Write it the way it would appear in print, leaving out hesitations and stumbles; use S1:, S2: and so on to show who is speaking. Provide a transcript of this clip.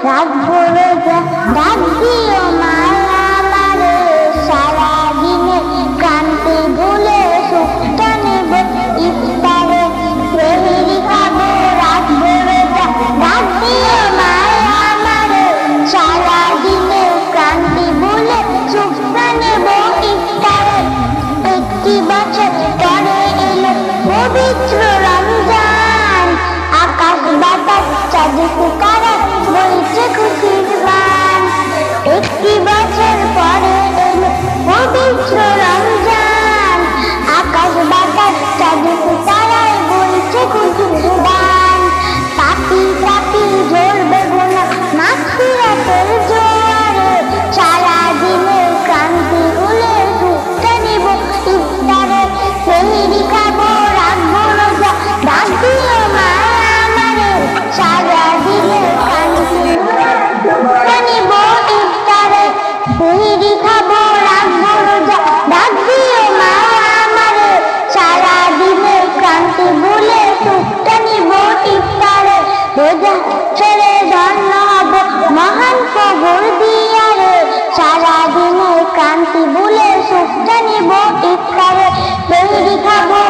S1: রাখবো রোজা, ডাক দিও মায়া আমারে, সারাদিনে ক্লান্তি ভুলে সুখটা নেব ইফতারে, সেহরি খাবো রাখবো রোজা, ডাক দিও মায়া আমারে, সারাদিনে ক্লান্তি ভুলে সুখটা নেব ইফতারে। একটি বছর পরে এলো পবিত্র রমজান, আকাশ বাতাস চাঁদ তারা বইছে খুশির গান। একটি বছর পরে এলো পবিত্র রমজান, আকাশ বাতাস চাঁদ তারায় বইছে খুশির গান। পাপি পাপি ঝরবে গুনাহ মাগফিরাতের জোয়ারে, সারাদিনে ক্লান্তি ভুলে সুখটা নিব ইফতারে, সেহরি খাবো রাখবো রোজা, ডাক দিও মায়া আমারে, সারাদিনে ক্লান্তি ভুলে সুখটা নিব ইফতারে, সেহরি খাবো রাখবো রোজা, ডাক দিও মায়া আমারে, সারাদিনে ক্লান্তি ভুলে সুখটা নিব ইফতারে। রোজা ছেড়ে ধন্য হব মহান প্রভুর দিয়ারে, সারাদিনে ক্লান্তি ভুলে সুখটা নিব ইফতারে, সেহরি খাবো